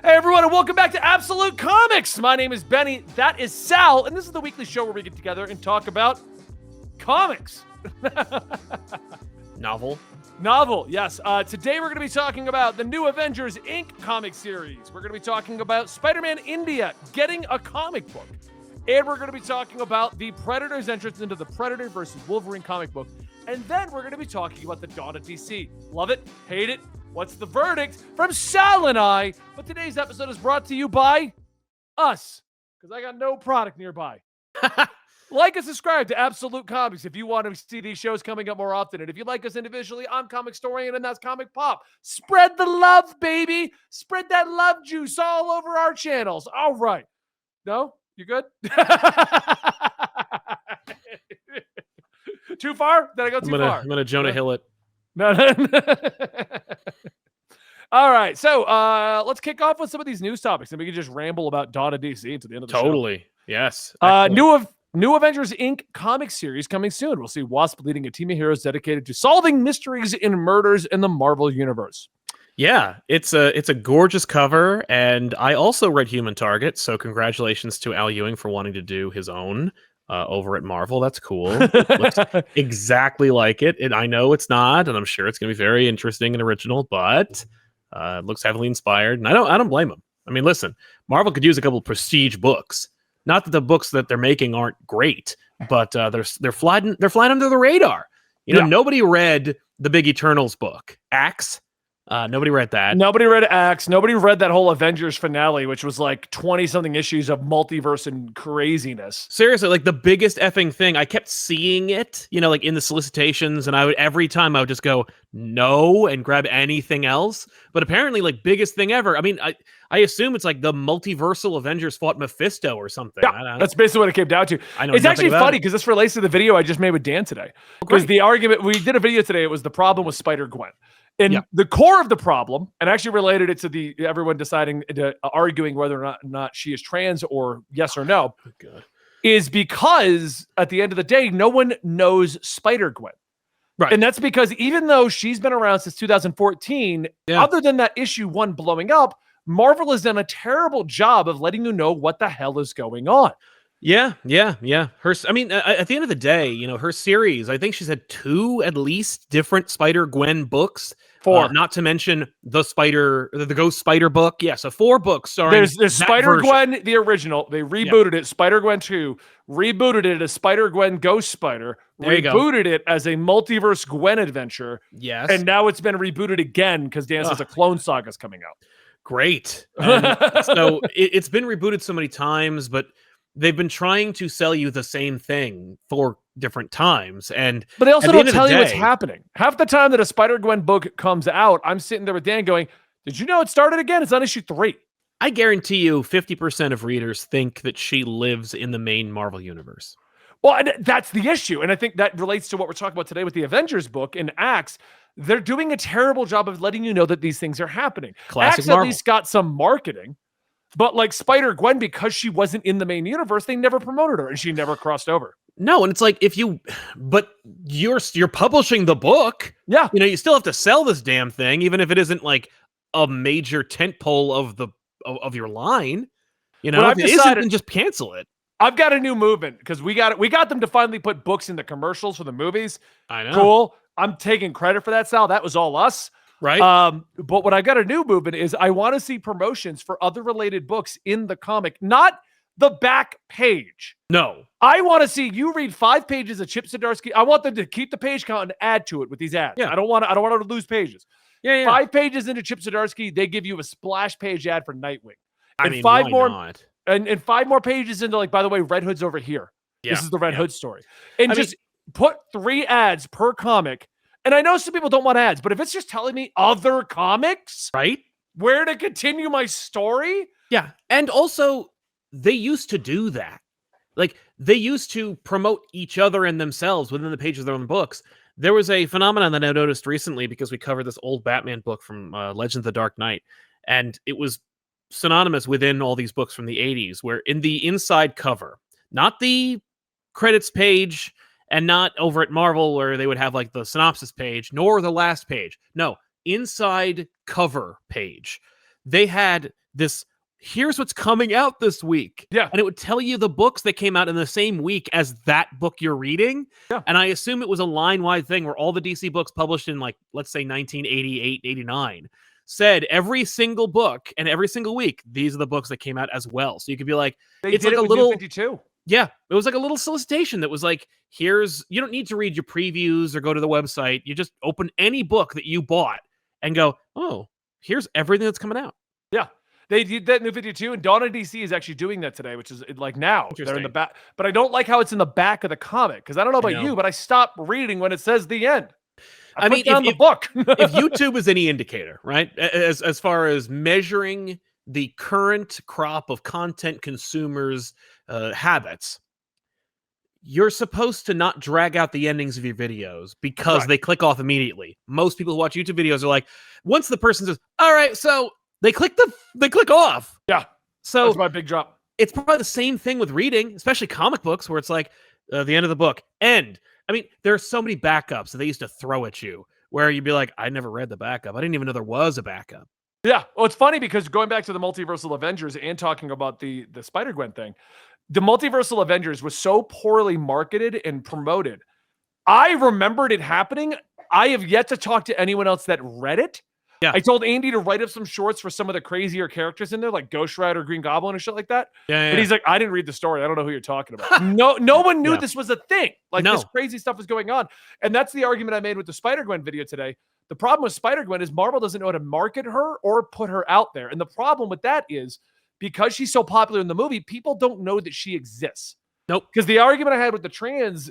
Hey everyone, and welcome back to Absolute Comics. My name is Benny, that is Sal, and this is the weekly show where we get together and talk about comics. Novel, yes. Today we're going to be talking about the new Avengers Inc. comic series. We're going to be talking about Spider-Man India getting a comic book. And we're going to be talking about the Predator's entrance into the Predator versus Wolverine comic book. And then we're going to be talking about the Dawn of DC. Love it? Hate it? What's the verdict from Sal and I? But today's episode is brought to you by us, because I got no product nearby. Like and subscribe to Absolute Comics if you want to see these shows coming up more often. And if you like us individually, I'm Comic Storian, and that's Comic Pop. Spread the love, baby. Spread that love juice all over our channels. All right. No? You good? Too far? Did I go too far? I'm gonna Jonah Hill it. No. All right, so let's kick off with some of these news topics, and we can just ramble about Dawn of DC until the end of the show. Totally, yes. New Avengers Inc. comic series coming soon. We'll see Wasp leading a team of heroes dedicated to solving mysteries and murders in the Marvel Universe. Yeah, it's a gorgeous cover, and I also read Human Target, so congratulations to Al Ewing for wanting to do his own over at Marvel. That's cool. It looks exactly like it. And I know it's not, and I'm sure it's going to be very interesting and original, but it looks heavily inspired, and I don't blame them. I mean, listen, Marvel could use a couple of prestige books. Not that the books that they're making aren't great, but they're flying under the radar. Nobody read the Big Eternals book, Axe. Nobody read that. Nobody read Axe. Nobody read that whole Avengers finale, which was like 20-something issues of multiverse and craziness. Seriously, like the biggest effing thing. I kept seeing it, like in the solicitations, and every time I would just go no and grab anything else. But apparently, like biggest thing ever. I mean, I assume it's like the multiversal Avengers fought Mephisto or something. Yeah, that's basically what it came down to. I know it's actually funny because this relates to the video I just made with Dan today. Because the argument, we did a video today, it was the problem with Spider-Gwen. And the core of the problem, and actually related it to everyone deciding arguing whether or not she is trans or yes or no, is because at the end of the day, no one knows Spider-Gwen. Right. And that's because even though she's been around since 2014, other than that issue 1 blowing up, Marvel has done a terrible job of letting you know what the hell is going on. Yeah. At the end of the day, her series, I think she's had 2 at least different Spider-Gwen books. 4. Not to mention the Ghost Spider book. Yeah, so 4 books. There's Spider-Gwen, the original. They rebooted it. Spider-Gwen 2 rebooted it as Spider-Gwen Ghost Spider. Rebooted it as a multiverse Gwen adventure. Yes. And now it's been rebooted again because Dan says a Clone Saga is coming out. Great. So it's been rebooted so many times, but they've been trying to sell you the same thing 4 different times. But they also don't tell you what's happening. Half the time that a Spider-Gwen book comes out, I'm sitting there with Dan going, did you know it started again? It's on issue 3. I guarantee you 50% of readers think that she lives in the main Marvel universe. Well, and that's the issue. And I think that relates to what we're talking about today with the Avengers book in Axe. They're doing a terrible job of letting you know that these things are happening. Classic Axe Marvel. at least got some marketing. But like Spider-Gwen, because she wasn't in the main universe, they never promoted her and she never crossed over. No, and it's like but you're publishing the book. Yeah. You still have to sell this damn thing, even if it isn't like a major tentpole of your line. If it isn't, then just cancel it. I've got a new movement because we got them to finally put books in the commercials for the movies. I know. Cool. I'm taking credit for that, Sal. That was all us. Right. But what I got a new movement is I want to see promotions for other related books in the comic, not the back page. No. I want to see you read 5 pages of Chip Zdarsky. I want them to keep the page count and add to it with these ads. Yeah. I don't want to lose pages. Yeah. 5 pages into Chip Zdarsky, they give you a splash page ad for Nightwing. I mean, 5 more not? And 5 more pages into, like, by the way, Red Hood's over here. Yeah. This is the Red Hood story. And put 3 ads per comic. And I know some people don't want ads, but if it's just telling me other comics, right, where to continue my story. Yeah. And also, they used to do that. Like, they used to promote each other and themselves within the pages of their own books. There was a phenomenon that I noticed recently because we covered this old Batman book from Legends of the Dark Knight. And it was synonymous within all these books from the 80s, where in the inside cover, not the credits page, and not over at Marvel where they would have like the synopsis page, nor the last page. No, inside cover page. They had this, here's what's coming out this week. Yeah. And it would tell you the books that came out in the same week as that book you're reading. Yeah. And I assume it was a line-wide thing where all the DC books published in, like, let's say 1988, 89 said every single book and every single week, these are the books that came out as well. So you could be like, It's like a with little New 52. Yeah, it was like a little solicitation that was like, you don't need to read your previews or go to the website. You just open any book that you bought and go, oh, here's everything that's coming out. Yeah. They did that in New 52, and Dawn of DC is actually doing that today, which is like now. They're in the back. But I don't like how it's in the back of the comic, because I don't know about you, but I stop reading when it says the end. I mean, down the book. If YouTube is any indicator, right, as far as measuring the current crop of content consumers' habits, you're supposed to not drag out the endings of your videos because they click off immediately. Most people who watch YouTube videos are like, once the person says, all right, so they click off. Yeah. So that's my big drop. It's probably the same thing with reading, especially comic books, where it's like the end of the book, end. I mean, there are so many backups that they used to throw at you where you'd be like, I never read the backup. I didn't even know there was a backup. Yeah. Well, it's funny because going back to the Multiversal Avengers and talking about the Spider-Gwen thing, the Multiversal Avengers was so poorly marketed and promoted. I remembered it happening. I have yet to talk to anyone else that read it. Yeah. I told Andy to write up some shorts for some of the crazier characters in there, like Ghost Rider, Green Goblin, and shit like that. Yeah. But he's like, I didn't read the story. I don't know who you're talking about. No one knew this was a thing. Like this crazy stuff was going on. And that's the argument I made with the Spider-Gwen video today. The problem with Spider-Gwen is Marvel doesn't know how to market her or put her out there. And the problem with that is because she's so popular in the movie, people don't know that she exists. Nope. Because the argument I had with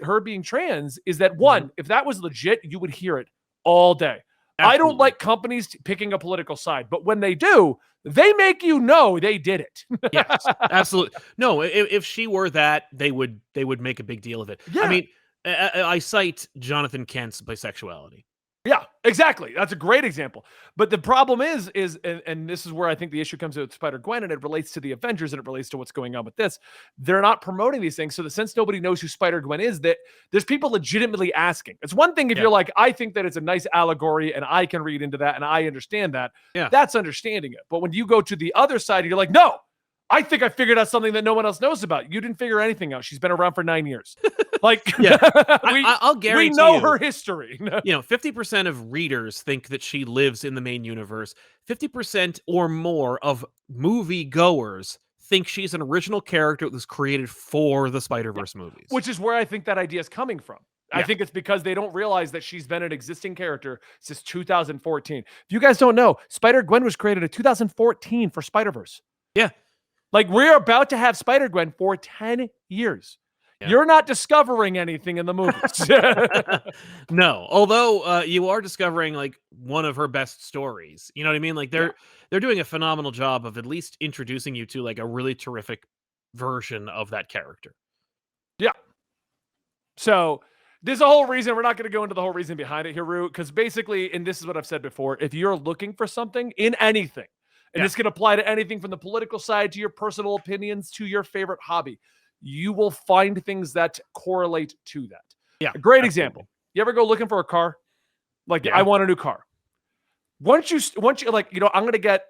her being trans, is that one, if that was legit, you would hear it all day. Absolutely. I don't like companies picking a political side, but when they do, they make you know they did it. Yes, absolutely. No, if she were that, they would make a big deal of it. Yeah. I mean, I cite Jonathan Kent's bisexuality. Yeah, exactly. That's a great example. But the problem is and this is where I think the issue comes with Spider-Gwen, and it relates to the Avengers, and it relates to what's going on with this. They're not promoting these things. So that since nobody knows who Spider-Gwen is, that there's people legitimately asking. It's one thing if you're like, I think that it's a nice allegory and I can read into that and I understand that. Yeah. That's understanding it. But when you go to the other side, you're like, no, I think I figured out something that no one else knows about. You didn't figure anything out. She's been around for 9 years. Like, I'll guarantee we know her history. 50% of readers think that she lives in the main universe. 50% or more of movie goers think she's an original character that was created for the Spider-Verse movies. Which is where I think that idea is coming from. I think it's because they don't realize that she's been an existing character since 2014. If you guys don't know, Spider-Gwen was created in 2014 for Spider-Verse. Yeah. Like, we're about to have Spider-Gwen for 10 years. Yeah. You're not discovering anything in the movies. No, although you are discovering like one of her best stories. You know what I mean? Like they're doing a phenomenal job of at least introducing you to like a really terrific version of that character. Yeah. So there's a whole reason. We're not going to go into the whole reason behind it here, Rue, because basically, and this is what I've said before, if you're looking for something in anything, and this can apply to anything from the political side to your personal opinions to your favorite hobby, you will find things that correlate to that. Yeah. A great example. You ever go looking for a car? Like, I want a new car. Once you like, I'm going to get,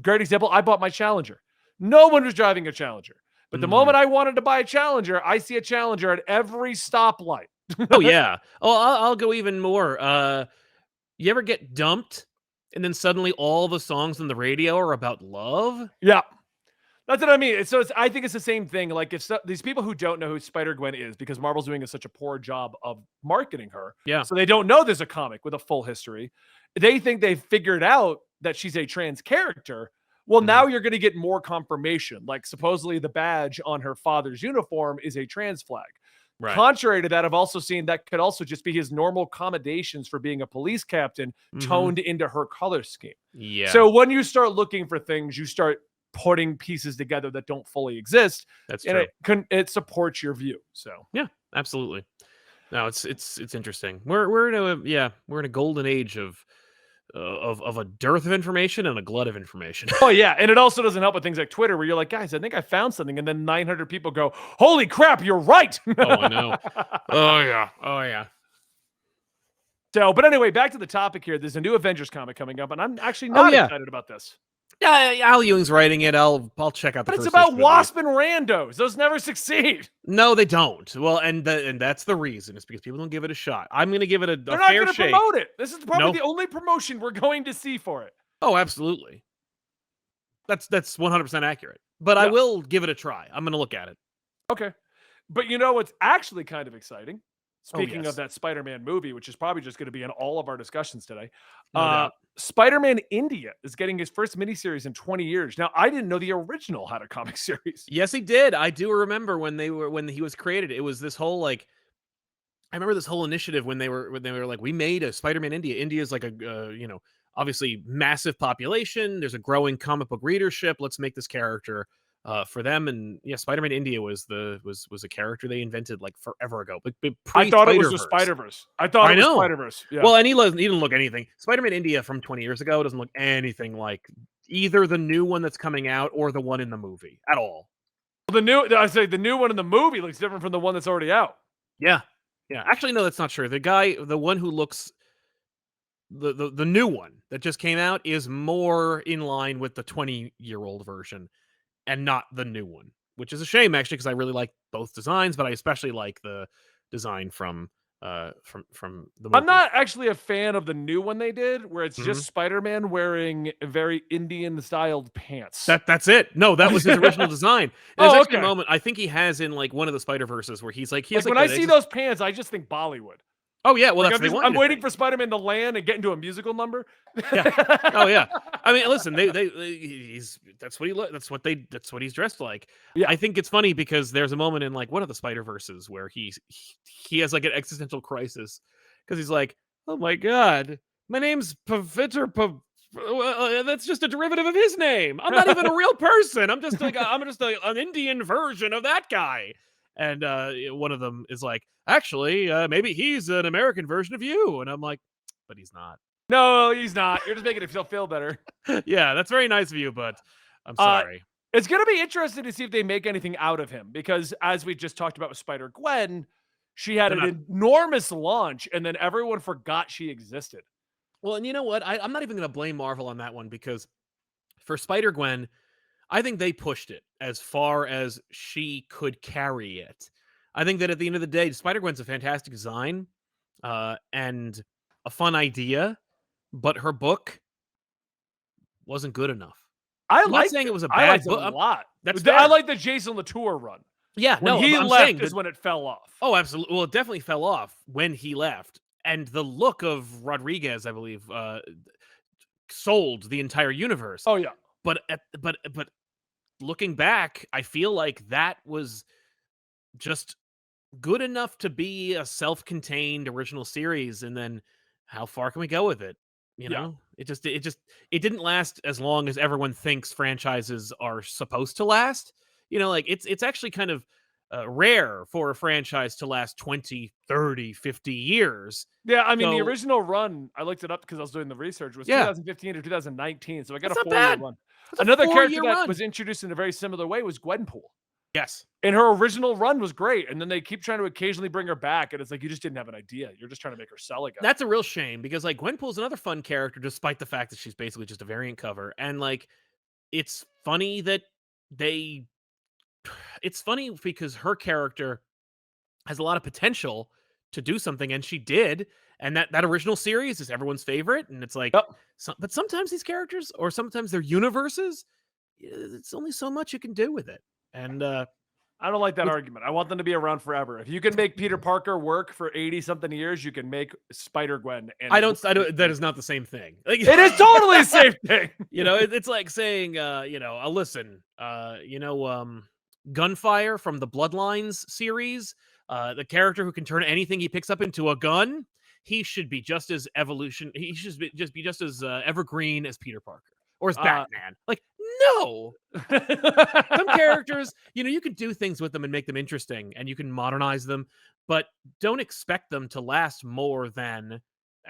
great example, I bought my Challenger. No one was driving a Challenger. But the moment I wanted to buy a Challenger, I see a Challenger at every stoplight. Oh, yeah. Oh, I'll go even more. You ever get dumped? And then suddenly all the songs on the radio are about love? Yeah. That's what I mean. So I think it's the same thing. Like if these people who don't know who Spider-Gwen is, because Marvel's doing such a poor job of marketing her. Yeah. So they don't know there's a comic with a full history. They think they've figured out that she's a trans character. Well, now you're going to get more confirmation. Like supposedly the badge on her father's uniform is a trans flag. Right. Contrary to that, I've also seen that could also just be his normal accommodations for being a police captain toned into her color scheme. Yeah. So when you start looking for things, you start putting pieces together that don't fully exist. That's true. And it supports your view. So yeah, absolutely. No, it's interesting. We're in a golden age of a dearth of information and a glut of information. Oh yeah, and it also doesn't help with things like Twitter, where you're like, guys, I think I found something, and then 900 people go, "Holy crap, you're right!" Oh, I know. Oh yeah. So, but anyway, back to the topic here. There's a new Avengers comic coming up, and I'm actually not excited about this. Yeah, Al Ewing's writing it. I'll check out the But it's first about issue at Wasp least. and randos. Those never succeed. No, they don't. Well, and that's the reason. It's because people don't give it a shot. I'm going to give it a They're not fair going to shake. promote it. This is probably No. the only promotion we're going to see for it. Oh, absolutely. That's 100% accurate. But I will give it a try. I'm going to look at it. Okay. But you know what's actually kind of exciting? Speaking yes. of that Spider-Man movie, which is probably just going to be in all of our discussions today, No doubt. Spider-Man India is getting his first miniseries in 20 years. Now, I didn't know the original had a comic series. Yes, he did. I do remember when he was created. It was this whole like, I remember this whole initiative when they were like, we made a Spider-Man India. India is like a obviously massive population. There's a growing comic book readership. Let's make this character for them. And yeah, Spider-Man India was a character they invented like forever ago. But I thought it was the Spider-Verse. I thought it was Spider-Verse. Yeah. Well, and he didn't look anything. Spider-Man India from 20 years ago doesn't look anything like either the new one that's coming out or the one in the movie at all. The new one in the movie looks different from the one that's already out. Yeah. Yeah. Actually, no, that's not true. The one who looks the new one that just came out is more in line with the 20-year-old version and not the new one, which is a shame actually, because I really like both designs, but I especially like the design from the movie. I'm not actually a fan of the new one they did, where it's just Spider-Man wearing very Indian-styled pants. That's it. No, that was his original design. There's actually a moment I think he has in like one of the Spider-Verses where he's like, when I see those pants, I just think Bollywood. Oh yeah, well like I'm waiting for Spider-Man to land and get into a musical number. Yeah. Oh yeah. I mean, listen, that's what he's dressed like. Yeah. I think it's funny because there's a moment in like one of the Spider-Verses where he has like an existential crisis because he's like, oh my god, my name's Paviter. That's just a derivative of his name. I'm not even a real person. I'm just like an Indian version of that guy. And one of them is like, actually, maybe he's an American version of you. And I'm like, but he's not. No, he's not. You're just making it feel better. Yeah, that's very nice of you, but I'm sorry. It's going to be interesting to see if they make anything out of him because as we just talked about with Spider-Gwen, she had an enormous launch and then everyone forgot she existed. Well, and you know what? I'm not even going to blame Marvel on that one because for Spider-Gwen, I think they pushed it as far as she could carry it. I think that at the end of the day, Spider-Gwen's a fantastic design and a fun idea, but her book wasn't good enough. I'm not saying it was a bad book. A lot. That's I like the Jason Latour run. Yeah, when he left is when it fell off. Oh, absolutely. Well, it definitely fell off when he left. And the look of Rodriguez, I believe, sold the entire universe. Oh yeah. But looking back, I feel like that was just good enough to be a self-contained original series. And then how far can we go with it? You know, it didn't last as long as everyone thinks franchises are supposed to last. You know, like it's actually kind of rare for a franchise to last 20, 30, 50 years. Yeah, I mean, the original run, I looked it up because I was doing the research, was 2015 to 2019. So I got a 4-year run. Another character that was introduced in a very similar way was Gwenpool. Yes. And her original run was great. And then they keep trying to occasionally bring her back. And it's like, you just didn't have an idea. You're just trying to make her sell again. That's a real shame because like Gwenpool's another fun character, despite the fact that she's basically just a variant cover. And like, it's funny that it's funny because her character has a lot of potential to do something. And she did. And that original series is everyone's favorite. And it's like, but sometimes these characters or sometimes their universes, it's only so much you can do with it. And I don't like that argument. I want them to be around forever. If you can make Peter Parker work for 80-something years, you can make Spider-Gwen. And I don't. That is not the same thing. Like, it is totally the same thing. You know, it's like saying, listen, Gunfire from the Bloodlines series, the character who can turn anything he picks up into a gun, he should be just as He should be just as evergreen as Peter Parker or as Batman. Like, no. Some characters, you can do things with them and make them interesting and you can modernize them, but don't expect them to last more than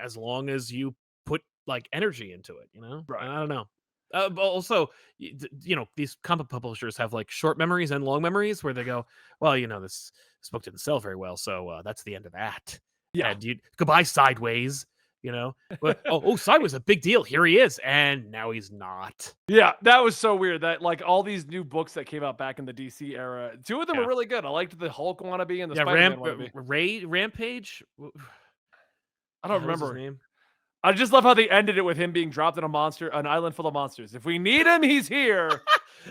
as long as you put like energy into it, Right. I don't know. But also, these comic publishers have like short memories and long memories where they go, well, this book didn't sell very well, so that's the end of that. Yeah. And goodbye, Sideways. you know. But Cy was a big deal. Here he is, and now he's not. Yeah, that was so weird that like all these new books that came out back in the DC era, two of them Yeah. were really good. I liked the Hulk wannabe and the Yeah, Spider-Man wannabe. Rampage. I don't What was his remember. name? I just love how they ended it with him being dropped in an island full of monsters. If we need him, he's here.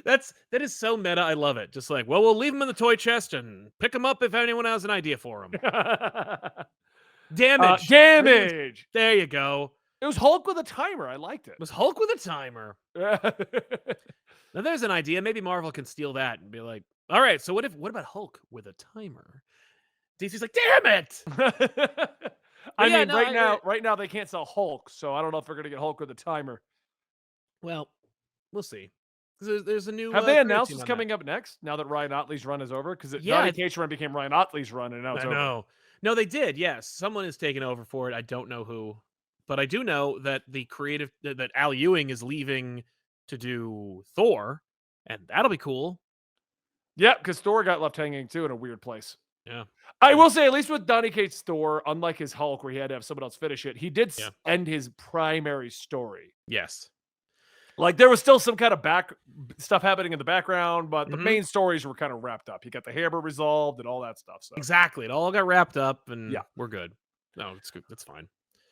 That is so meta. I love it. Just like, well, we'll leave him in the toy chest and pick him up if anyone has an idea for him. Damage. Damage. There you go. It was Hulk with a timer. I liked it. It was Hulk with a timer. Now there's an idea. Maybe Marvel can steal that and be like, all right, so what about Hulk with a timer? DC's like, damn it. Right now they can't sell Hulk, so I don't know if they're gonna get Hulk with a timer. Well, we'll see. There's a new. Have they announced what's coming up next? Now that Ryan Otley's run is over, because Donny Cates run became Ryan Otley's run, and now it's over. No, they did. Yes, someone is taking over for it. I don't know who, but I do know that that Al Ewing is leaving to do Thor, and that'll be cool. Yeah, because Thor got left hanging too in a weird place. Yeah. I will say, at least with Donny Cates' Thor, unlike his Hulk, where he had to have someone else finish it, he did end his primary story. Yes. Like, there was still some kind of back stuff happening in the background, but the main stories were kind of wrapped up. He got the hammer resolved and all that stuff. So. Exactly. It all got wrapped up, and we're good. No, it's good. That's fine.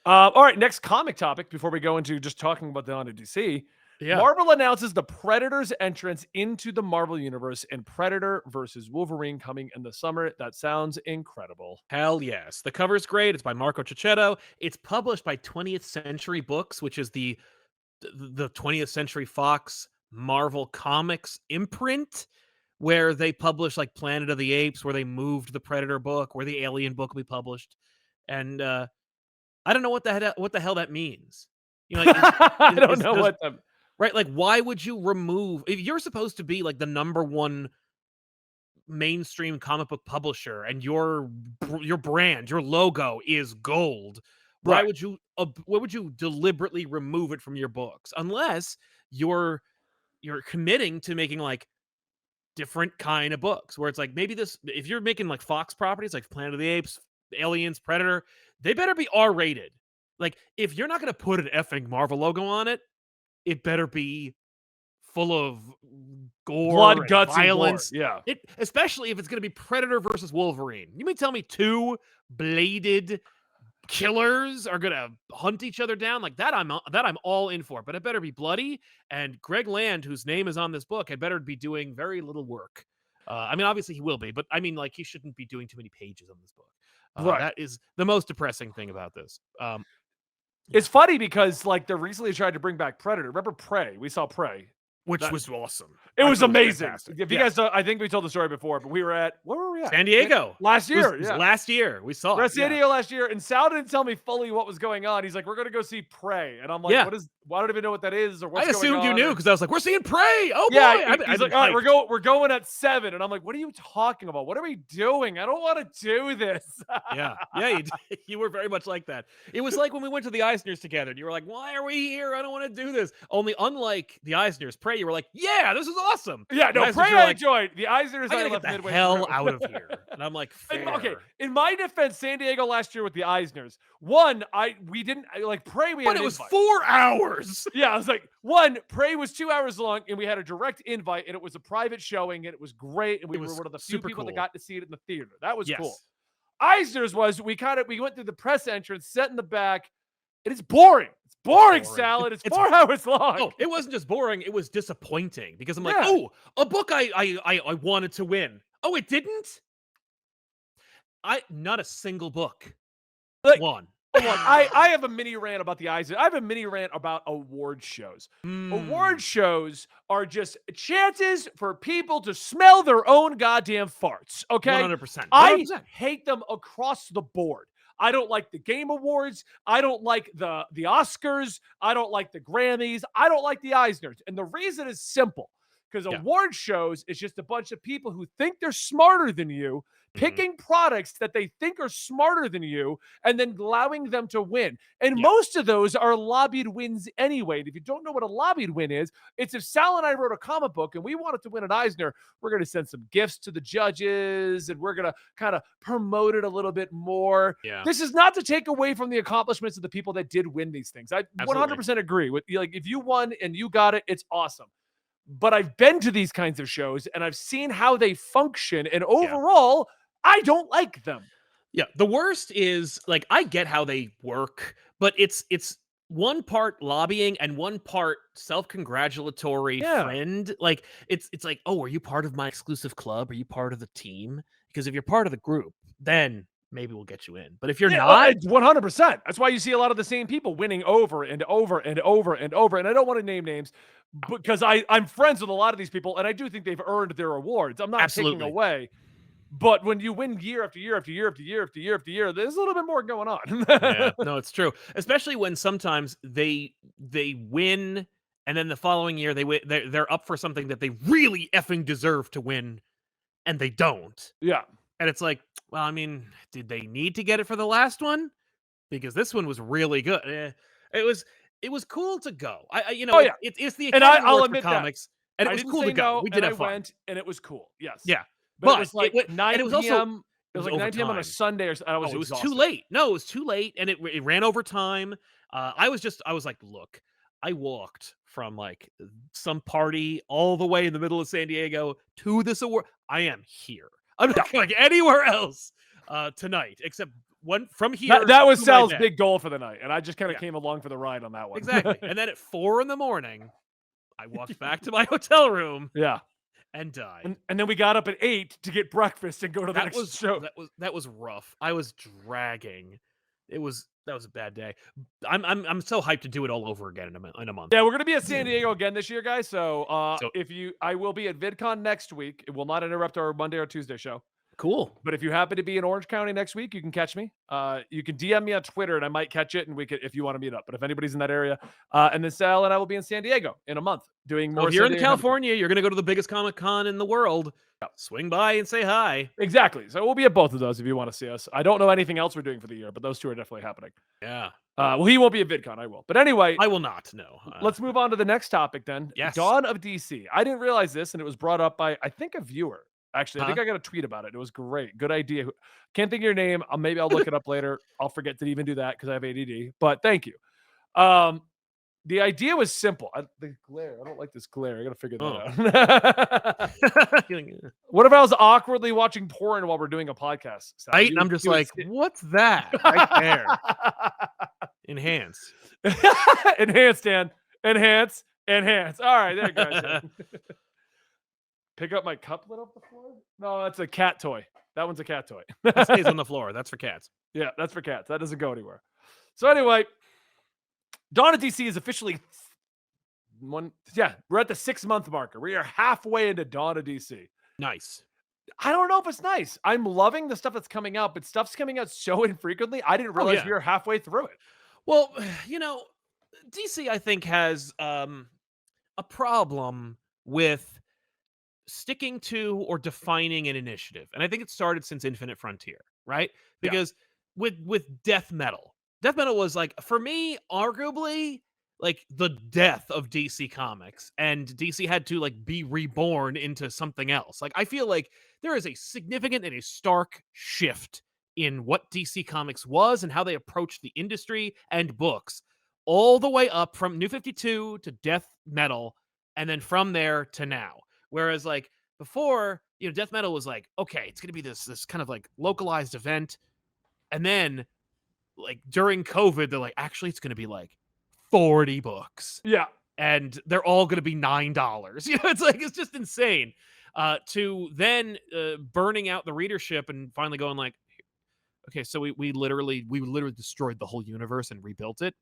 All right, next comic topic before we go into just talking about the onto DC. Yeah. Marvel announces the Predator's entrance into the Marvel Universe and Predator versus Wolverine coming in the summer. That sounds incredible. Hell yes. The cover's great. It's by Marco Cicchetto. It's published by 20th Century Books, which is the 20th Century Fox Marvel Comics imprint, where they publish like Planet of the Apes, where they moved the Predator book, where the Alien book will be published. And I don't know what the hell that means. You know, like, I don't know what the... Right, like, why would you remove, if you're supposed to be like the #1 mainstream comic book publisher and your brand, your logo is gold, why would you deliberately remove it from your books? Unless you're committing to making like different kind of books where it's like, maybe if you're making like Fox properties like Planet of the Apes, Aliens, Predator, they better be R-rated. Like, if you're not going to put an effing Marvel logo on it, it better be full of gore, blood, guts, violence. And gore. Yeah. Especially if it's going to be Predator versus Wolverine. You mean tell me two bladed killers are going to hunt each other down like that? I'm all in for. But it better be bloody. And Greg Land, whose name is on this book, had better be doing very little work. I mean, obviously he will be, but I mean, like, he shouldn't be doing too many pages on this book. That is the most depressing thing about this. It's funny because, like, they recently tried to bring back Predator. Remember Prey? We saw Prey. Which was awesome. It was amazing. If you guys don't, I think we told the story before, but we were at, where were we at? San Diego. Last year. It was last year. We saw it. San Diego last year, and Sal didn't tell me fully what was going on. He's like, we're going to go see Prey. And I'm like, I don't even know what that is or what's going on. I assumed you knew because I was like, we're seeing Prey. Oh, boy. Yeah, he's like, all right, we're going at 7. And I'm like, what are you talking about? What are we doing? I don't want to do this. Yeah, you were very much like that. It was like when we went to the Eisners together, and you were like, why are we here? I don't want to do this. Only unlike the Eisners, Prey, you were like, yeah, this is awesome. Yeah, no, Prey I enjoyed. The Eisners I left midway. The hell out of here. And I'm like, fair. Okay, in my defense, San Diego last year with the Eisners, we didn't like Prey. But it was 4 hours. Yeah, I was like, Prey was 2 hours long, and we had a direct invite, and it was a private showing, and it was great, and we were one of the few people that got to see it in the theater. That was cool. Eisner's was we went through the press entrance, sat in the back, and it's boring. It's boring. Salad. It's 4 hours long. Oh, it wasn't just boring; it was disappointing because I'm like, oh, a book I wanted to win. Oh, it didn't. Not a single book. Won. I have a mini rant about the Eisners. I have a mini rant about award shows. Award shows are just chances for people to smell their own goddamn farts. Okay, 100%. I hate them across the board. I don't like the Game Awards. I don't like the Oscars. I don't like the Grammys. I don't like the Eisners. And the reason is simple. Because Yeah. award shows is just a bunch of people who think they're smarter than you, picking products that they think are smarter than you, and then allowing them to win. And Yeah. most of those are lobbied wins anyway. And if you don't know what a lobbied win is, it's if Sal and I wrote a comic book and we wanted to win an Eisner, we're going to send some gifts to the judges and we're going to kind of promote it a little bit more. Yeah. This is not to take away from the accomplishments of the people that did win these things. I Absolutely. 100% agree with you. Like, if you won and you got it, it's awesome. But I've been to these kinds of shows and I've seen how they function. And overall, I don't like them. Yeah. The worst is, like, I get how they work, but it's one part lobbying and one part self-congratulatory friend. Like, it's like, oh, are you part of my exclusive club? Are you part of the team? Because if you're part of the group, then maybe we'll get you in. But if you're not, it's 100%. That's why you see a lot of the same people winning over and over and over and over. And I don't want to name names because I'm friends with a lot of these people, and I do think they've earned their awards. I'm not taking away. But when you win year after year after year after year after year after year, there's a little bit more going on. Yeah, no, it's true. Especially when sometimes they win, and then the following year they're up for something that they really effing deserve to win, and they don't. Yeah. And it's like, well, I mean, did they need to get it for the last one? Because this one was really good. It was cool to go. It's the And Academy I'll Awards for admit comics, and it was cool to go. We did have fun. Went, and it was cool. Yes. Yeah. But it was like 9 and it was p.m. It was 9 p.m. on a Sunday, or I was it was exhausted. too late. No, it was too late, and it ran over time. I was like, look, I walked from like some party all the way in the middle of San Diego to this award. I am here. I'm not going anywhere else tonight except one from here. That was Sal's big goal for the night, and I just kind of came along for the ride on that one. Exactly. And then at 4 a.m, I walked back to my hotel room. Yeah. And died. And then we got up at 8 to get breakfast and go to the next show. That was rough. I was dragging. That was a bad day. I'm so hyped to do it all over again in a month. Yeah, we're gonna be at San Diego again this year, guys. So I will be at VidCon next week. It will not interrupt our Monday or Tuesday show. Cool. But if you happen to be in Orange County next week, you can catch me. You can DM me on Twitter and I might catch it, and we could, if you want to meet up. But if anybody's in that area, and then Sal and I will be in San Diego in a month doing more. If you're in California, you're going to go to the biggest Comic Con in the world. Swing by and say hi. Exactly. So we'll be at both of those if you want to see us. I don't know anything else we're doing for the year, but those two are definitely happening. Yeah. Well, he won't be at VidCon. I will. But anyway, I will not. No. Let's move on to the next topic then. Yes. Dawn of DC. I didn't realize this, and it was brought up by, I think, a viewer. Actually, I think I got a tweet about it. It was great. Good idea. Can't think of your name. Maybe I'll look it up later. I'll forget to even do that because I have ADD. But thank you. The idea was simple. The glare. I don't like this glare. I got to figure that out. What if I was awkwardly watching porn while we're doing a podcast? Right? And I'm just like, what's that? Right there. Enhance. Enhance, Dan. Enhance. All right, there you go. Pick up my couplet off the floor? No, that's a cat toy. That one's a cat toy. That stays on the floor. That's for cats. Yeah, that's for cats. That doesn't go anywhere. So anyway, Dawn of DC is officially we're at the 6-month marker. We are halfway into Dawn of DC. Nice. I don't know if it's nice. I'm loving the stuff that's coming out, but stuff's coming out so infrequently. I didn't realize we were halfway through it. Well, DC, I think, has a problem with sticking to or defining an initiative. And I think it started since Infinite Frontier, right? Because with death metal was, like, for me, arguably, like, the death of DC Comics, and DC had to, like, be reborn into something else. Like, I feel like there is a significant and a stark shift in what DC Comics was and how they approached the industry and books, all the way up from New 52 to death metal, and then from there to now. Whereas, like, before, death metal was like, okay, it's going to be this kind of, like, localized event. And then, like, during COVID, they're like, actually, it's going to be, like, 40 books. Yeah. And they're all going to be $9. It's just insane. To then burning out the readership and finally going, like, okay, so we literally destroyed the whole universe and rebuilt it.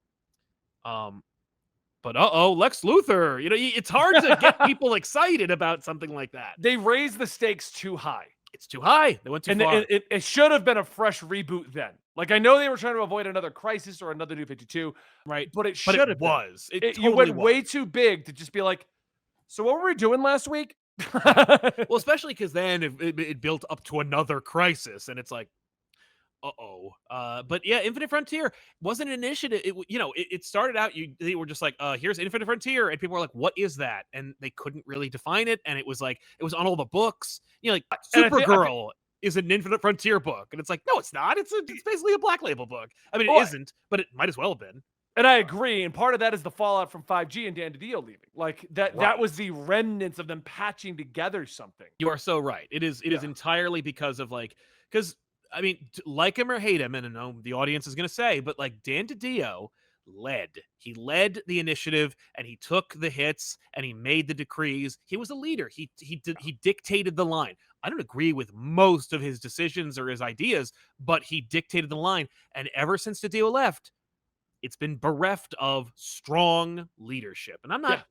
But Lex Luthor, it's hard to get people excited about something like that. They raised the stakes too high. It's too high. They went too far. It should have been a fresh reboot then. Like, I know they were trying to avoid another Crisis or another New 52, right? But it should have was. You went way too big to just be like, So what were we doing last week? Well, especially because then it built up to another crisis, and it's like, uh-oh. But yeah, Infinite Frontier wasn't an initiative. It started out, they were just like, here's Infinite Frontier, and people were like, what is that? And they couldn't really define it, and it was on all the books. Like And Supergirl is an Infinite Frontier book, and it's like, no, it's not. It's basically a Black Label book. I mean, it isn't, but it might as well have been. And I agree. And part of that is the fallout from 5G and Dan DiDio leaving. Like that Right. was the remnants of them patching together something. You are so right. It is entirely because of because I mean, like him or hate him, and I know the audience is going to say, but like Dan DiDio he led the initiative, and he took the hits, and he made the decrees. He was a leader. He dictated the line. I don't agree with most of his decisions or his ideas, but he dictated the line. And ever since DiDio left, it's been bereft of strong leadership. And I'm not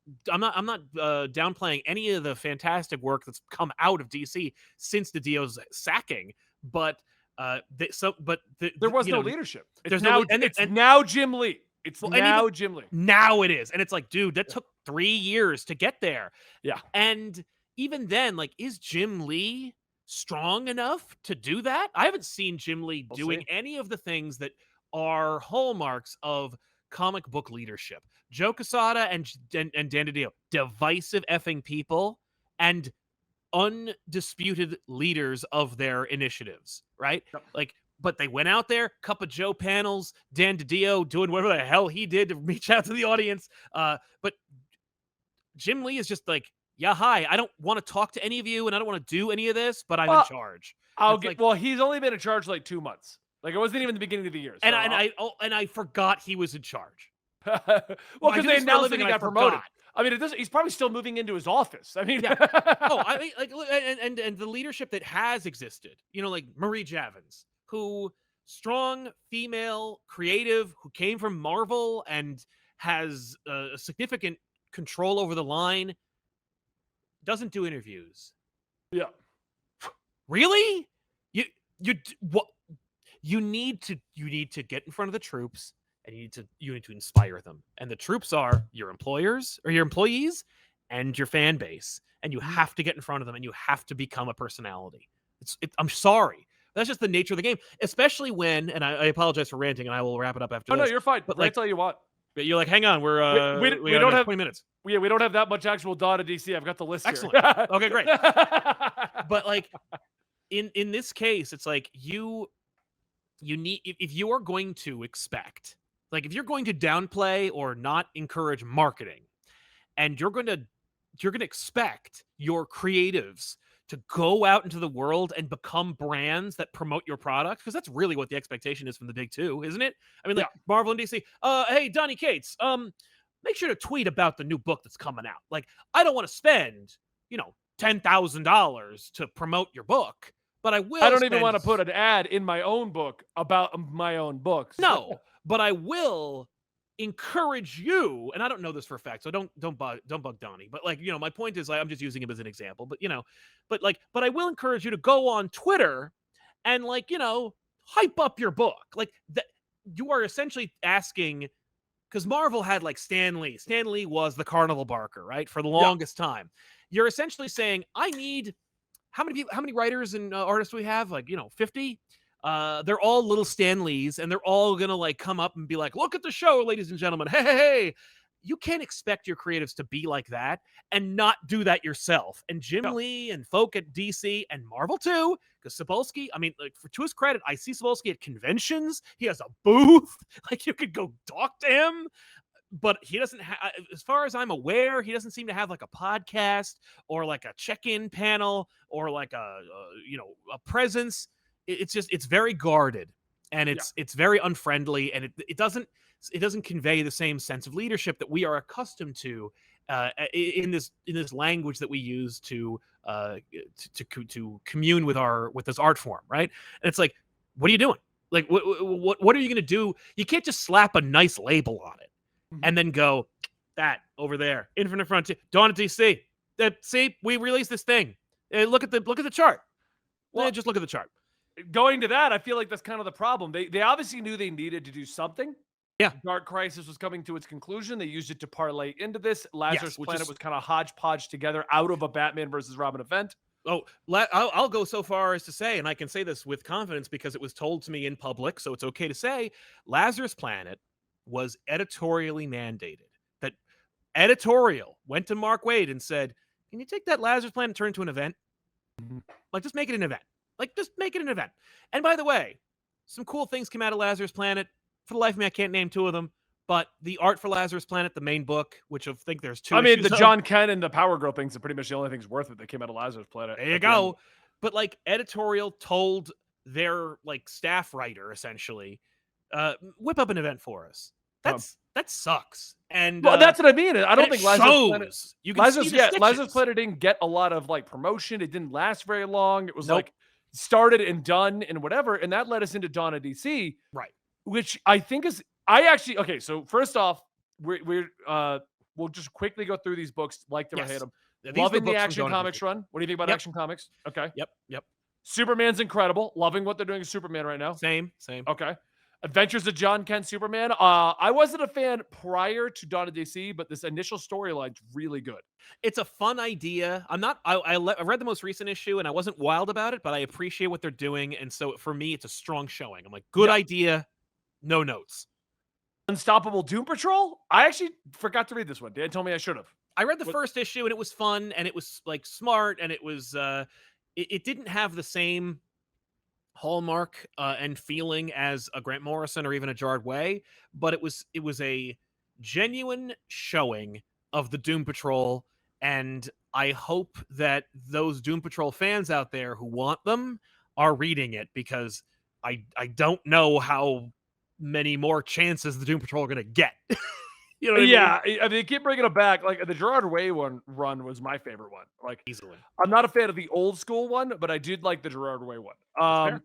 downplaying any of the fantastic work that's come out of DC since DiDio's sacking, but there was no leadership. There's now Jim Lee. It's now Jim Lee. Now it is. And it's like, dude, that took 3 years to get there. Yeah. And even then, like, is Jim Lee strong enough to do that? I haven't seen Jim Lee doing any of the things that are hallmarks of comic book leadership. Joe Quesada and Dan DiDio, divisive effing people and undisputed leaders of their initiatives, right? Yep. But they went out there, Cup of Joe panels, Dan DiDio doing whatever the hell he did to reach out to the audience. But Jim Lee is just like, yeah, hi, I don't want to talk to any of you, and I don't want to do any of this, but I'm in charge. Well, he's only been in charge like 2 months. Like, it wasn't even the beginning of the year. So and I forgot he was in charge. Well, because they announced that he got promoted. I mean, he's probably still moving into his office. I mean, I mean, and the leadership that has existed, like Marie Javins, who strong female creative who came from Marvel and has a significant control over the line, doesn't do interviews. Yeah. Really? You need to get in front of the troops, and you need to inspire them. And the troops are your employers or your employees and your fan base. And you have to get in front of them, and you have to become a personality. I'm sorry. That's just the nature of the game, especially when, and I apologize for ranting, and I will wrap it up after this. No, you're fine. But I'll tell you what. You're like, hang on, we don't have 20 minutes. Yeah, we don't have that much actual data DC. I've got the list. Excellent. Here. Okay, great. But like in this case, it's like you need, if you are going to expect, like if you're going to downplay or not encourage marketing, and you're going to expect your creatives to go out into the world and become brands that promote your product, because that's really what the expectation is from the big two, isn't it? I mean, like Marvel and DC. Hey, Donny Cates, make sure to tweet about the new book that's coming out. Like, I don't want to spend, $10,000 to promote your book, but I will. I don't even want to put an ad in my own book about my own books. No, but I will encourage you, and I don't know this for a fact, so don't bug Donnie. But my point is, I'm just using him as an example. But but I will encourage you to go on Twitter and hype up your book. Like that, you are essentially asking, because Marvel had Stan Lee. Stan Lee was the carnival barker, right, for the longest time. You're essentially saying, I need how many writers and artists do we have? 50. They're all little Stan Lees, and they're all gonna come up and be like, look at the show, ladies and gentlemen. Hey. You can't expect your creatives to be like that and not do that yourself. And Jim Lee and folk at DC and Marvel too, because Cebulski, I mean, to his credit, I see Cebulski at conventions. He has a booth. You could go talk to him. But he doesn't have, as far as I'm aware, he doesn't seem to have a podcast or a check-in panel or a presence. It's very guarded, and it's very unfriendly, and it doesn't convey the same sense of leadership that we are accustomed to in this language that we use to commune with this art form, right? And it's like, what are you doing? What are you going to do? You can't just slap a nice label on it and then go, that over there, Infinite Frontier, Dawn of DC. See, we released this thing. Look at the chart. Well, just look at the chart. Going to that, I feel like that's kind of the problem. They obviously knew they needed to do something, Yeah. Dark Crisis was coming to its conclusion. They used it to parlay into this. Lazarus which Planet is was kind of hodgepodge together out of a Batman versus Robin event. Oh, I'll go so far as to say, and I can say this with confidence because it was told to me in public, so it's okay to say, Lazarus Planet was editorially mandated. That editorial went to Mark Waid and said, "Can you take that Lazarus Planet and turn it into an event? Like, just make it an event. Like, just make it an event." And by the way, some cool things came out of Lazarus Planet. For the life of me, I can't name two of them. But the art for Lazarus Planet, the main book, which I think there's two. I mean, the issues of. John Kent and the Power Girl things are pretty much the only things worth it that came out of Lazarus Planet. There you go. But like editorial told their like staff writer essentially, whip up an event for us. That sucks. And well, that's what I mean. I don't think Lazarus Planet. You can see the Lazarus Planet didn't get a lot of like promotion. It didn't last very long. It was Nope. like started and done and whatever, and that led us into Dawn of DC, right? Which I think is I actually okay. So first off, we'll just quickly go through these books like they were hate them. Loving the Action Comics run. What do you think about Action Comics? Okay. Yep. Superman's incredible. Loving what they're doing with Superman right now. Same. Okay. Adventures of John Kent Superman. I wasn't a fan prior to Dawn of DC, but this initial storyline's really good. It's a fun idea. I read the most recent issue and I wasn't wild about it, but I appreciate what they're doing. And so for me, it's a strong showing. I'm like, good idea. No notes. Unstoppable Doom Patrol. I actually forgot to read this one. Dan told me I should have. I read the first issue and it was fun and it was like smart and it was it didn't have the same hallmark and feeling as a Grant Morrison or even a Gerard Way, but it was a genuine showing of the Doom Patrol, and I hope that those Doom Patrol fans out there who want them are reading it, because I don't know how many more chances the Doom Patrol are going to get. You know what I mean? I mean, they keep bringing it back. Like the Gerard Way run was my favorite one. Like easily. I'm not a fan of the old school one, but I did like the Gerard Way one.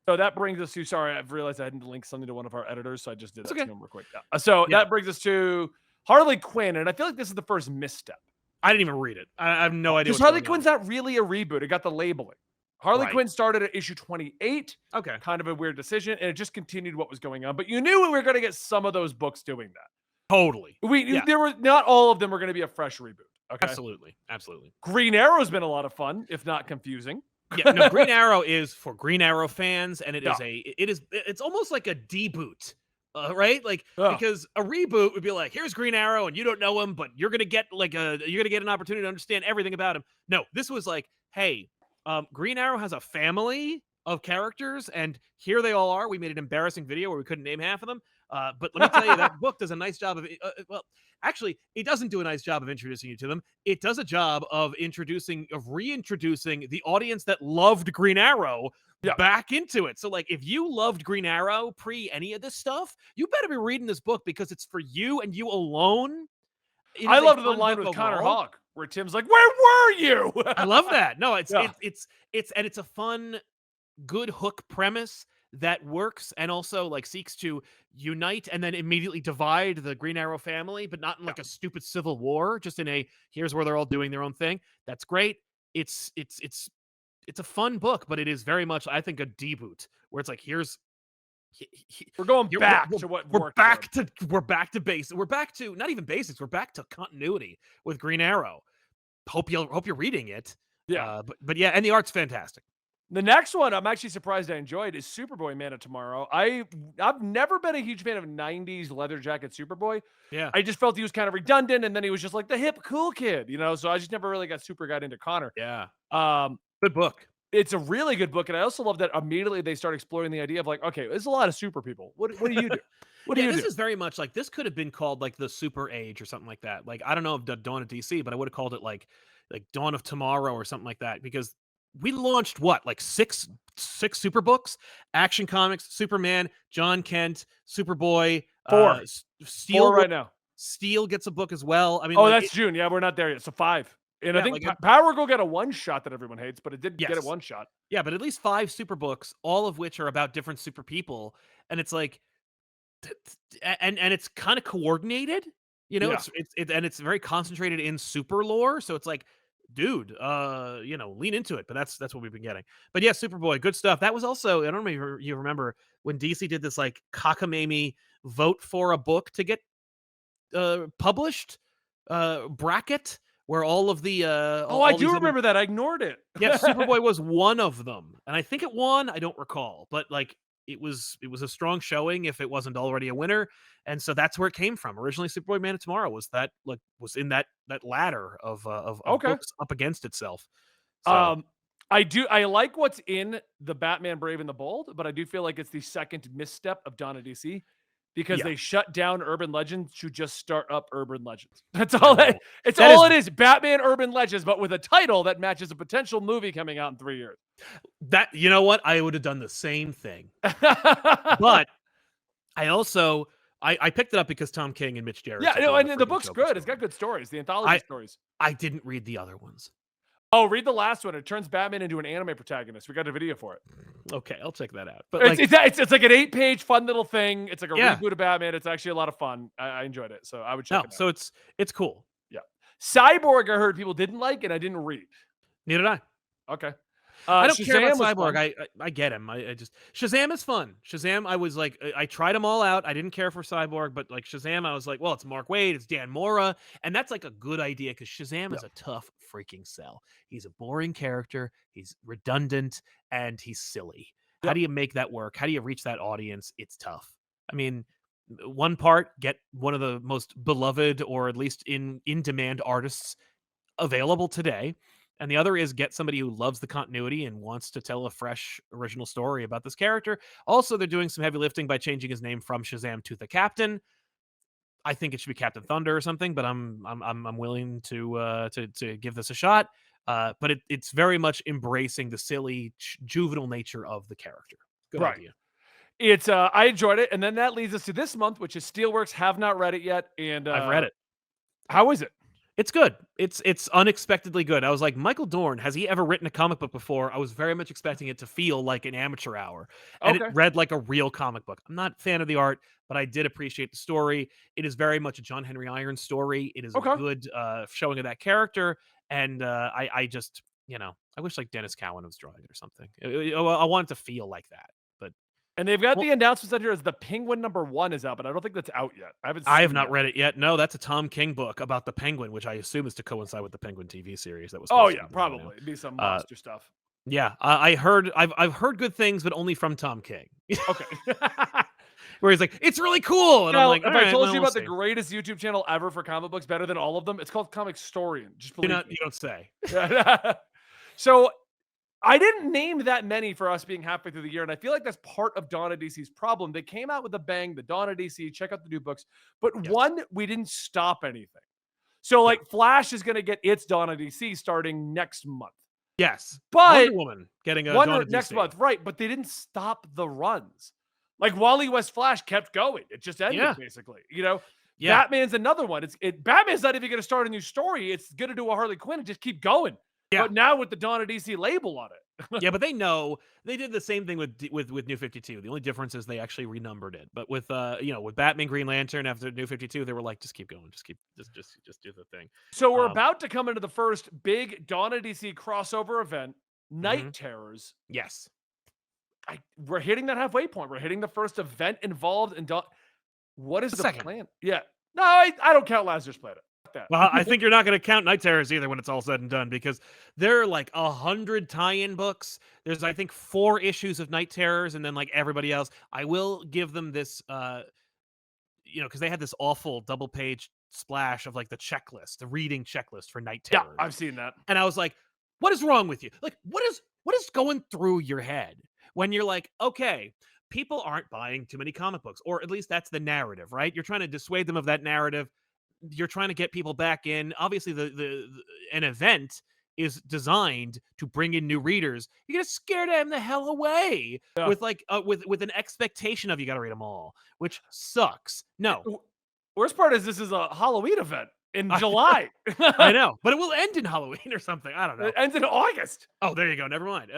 So that brings us to, sorry, I've realized I hadn't linked something to one of our editors, so I just did that to him real quick. That brings us to Harley Quinn, and I feel like this is the first misstep. I didn't even read it. I have no idea. Because Harley Quinn's not really a reboot. It got the labeling. Harley Quinn started at issue 28. Okay. Kind of a weird decision, and it just continued what was going on. But you knew we were going to get some of those books doing that. Totally. There were not all of them were going to be a fresh reboot. Okay. Absolutely. Green Arrow's been a lot of fun, if not confusing. Yeah, no, Green Arrow is for Green Arrow fans, and it's almost like a deboot, right? Like because a reboot would be like, here's Green Arrow, and you don't know him, but you're gonna get an opportunity to understand everything about him. No, this was like, hey, Green Arrow has a family of characters, and here they all are. We made an embarrassing video where we couldn't name half of them, but let me tell you, that book does a nice job of actually, it doesn't do a nice job of introducing you to them. It does a job of reintroducing the audience that loved Green Arrow back into it. So, like, if you loved Green Arrow pre any of this stuff, you better be reading this book, because it's for you and you alone. I loved the line with Connor Hawk where Tim's like, "Where were you?" I love that. No, it's a fun, good hook premise that works, and also like seeks to unite and then immediately divide the Green Arrow family, but not in like a stupid civil war, just in a here's where they're all doing their own thing. That's great. It's a fun book, but it is very much, I think, a deboot where it's like, we're going back to what we're back to basics. We're back to not even basics. We're back to continuity with Green Arrow. Hope you're reading it. Yeah. But yeah, and the art's fantastic. The next one I'm actually surprised I enjoyed is Superboy Man of Tomorrow. I've never been a huge fan of 90s leather jacket Superboy. Yeah. I just felt he was kind of redundant, and then he was just like the hip cool kid, so I just never really got into Connor. Yeah. Good book. It's a really good book, and I also love that immediately they start exploring the idea of like, okay, there's a lot of super people. What do you do? What do you do? This is very much like, this could have been called like the Super Age or something like that. Like, I don't know if Dawn of DC, but I would have called it like Dawn of Tomorrow or something like that, because we launched like six super books: Action Comics, Superman, John Kent, Superboy, Steel. 4 right now. Steel gets a book as well. I mean, that's June. Yeah, we're not there yet. So 5. And I think Power Girl got a one shot that everyone hates, but it did get a one shot. Yeah, but at least 5 super books, all of which are about different super people, and it's like, and it's kind of coordinated. It's very concentrated in super lore, so it's like, dude, lean into it. But that's what we've been getting. But yeah, Superboy, good stuff. That was also, I don't know if you remember when DC did this like cockamamie vote for a book to get published bracket where all of the Oh, I do remember that. I ignored it. yeah, Superboy was one of them, and I think it won. I don't recall, but like it was a strong showing if it wasn't already a winner, and so that's where it came from. Originally, Superboy Man of Tomorrow was in that ladder of Okay. books up against itself. So, I like what's in the Batman Brave and the Bold, but I do feel like it's the second misstep of Donna DC because Yeah. they shut down Urban Legends to just start up Urban Legends. That's all know. it's That all is- it is. Batman Urban Legends, but with a title that matches a potential movie coming out in 3 years. that, you know what? I would have done the same thing. But I also I picked it up because Tom King and Mitch Gerads. yeah, are no, doing and the the freaking book's Joker good. It's got story. good stories. The anthology stories. I didn't read the other ones. Oh, read the last one. It turns Batman into an anime protagonist. We got a video for it. Okay, I'll check that out. But It's like an 8-page fun little thing. It's like a Yeah. reboot of Batman. It's actually a lot of fun. I enjoyed it, so I would check it out. so it's cool. Cyborg, I heard people didn't like, and I didn't read. Neither did I. Okay. I don't care Shazam was about fun. Cyborg. I get him. I just Shazam is fun. Shazam, I was like, I tried them all out. I didn't care for Cyborg, but like Shazam, I was like, well, it's Mark Waid, it's Dan Mora, and that's like a good idea because Shazam is a tough freaking sell. He's a boring character. He's redundant and he's silly. How do you make that work? How do you reach that audience? It's tough. I mean, one part, get one of the most beloved or at least in demand artists available today. And the other is get somebody who loves the continuity and wants to tell a fresh original story about this character. Also, they're doing some heavy lifting by changing his name from Shazam to the Captain. I think it should be Captain Thunder or something, but I'm willing to give this a shot. But it's very much embracing the silly juvenile nature of the character. Good idea. It's I enjoyed it, and then that leads us to this month, which is Steelworks. Have not read it yet, and I've read it. How is it? It's good. It's unexpectedly good. I was like, Michael Dorn, has he ever written a comic book before? I was very much expecting it to feel like an amateur hour. And Okay. it read like a real comic book. I'm not a fan of the art, but I did appreciate the story. It is very much a John Henry Irons story. It is Okay. a good showing of that character. And I just, I wish like Dennis Cowan was drawing it or something. I want it to feel like that. But And they've got the announcements out here as the Penguin #1 is out, but I don't think that's out yet. I have not read it yet. No, that's a Tom King book about the Penguin, which I assume is to coincide with the Penguin TV series that was. Oh yeah, probably it'd be some monster stuff. Yeah, I heard. I've heard good things, but only from Tom King. Okay. Where he's like, it's really cool, and I'm like, if I told you about the greatest YouTube channel ever for comic books, better than all of them, it's called Comic Storian. Just believe you don't say. So I didn't name that many for us being halfway through the year, and I feel like that's part of Donna DC's problem. They came out with a bang, the Donna DC, check out the new books, but one, we didn't stop anything. So like Flash is going to get its Donna DC starting next month. Yes, but Wonder Woman getting a Donna next DC. month, right? But they didn't stop the runs. Like Wally West Flash kept going; it just ended basically. Batman's another one. Batman's not even going to start a new story. It's going to do a Harley Quinn and just keep going. Yeah. But now with the Donna DC label on it. Yeah, but they know they did the same thing with New 52. The only difference is they actually renumbered it. But with with Batman, Green Lantern after New 52, they were like, just keep going, just do the thing. So we're about to come into the first big Donna DC crossover event, Night Terrors. Yes, we're hitting that halfway point. We're hitting the first event involved in what is the plan? Yeah, no, I don't count Lazarus Planet. Well, I think you're not going to count Night Terrors either when it's all said and done, because there are like 100 tie-in books. There's, I think, 4 issues of Night Terrors, and then like everybody else. I will give them this, because they had this awful double-page splash of like the checklist, the reading checklist for Night Terrors. Yeah, I've seen that, and I was like, "What is wrong with you? Like, what is going through your head when you're like, okay, people aren't buying too many comic books, or at least that's the narrative, right? You're trying to dissuade them of that narrative." You're trying to get people back in. Obviously, an event is designed to bring in new readers. You're gonna scare them the hell away with like with an expectation of you got to read them all, which sucks. No, worst part is this is a Halloween event in July. I know, but it will end in Halloween or something. I don't know. It ends in August. Oh, there you go. Never mind.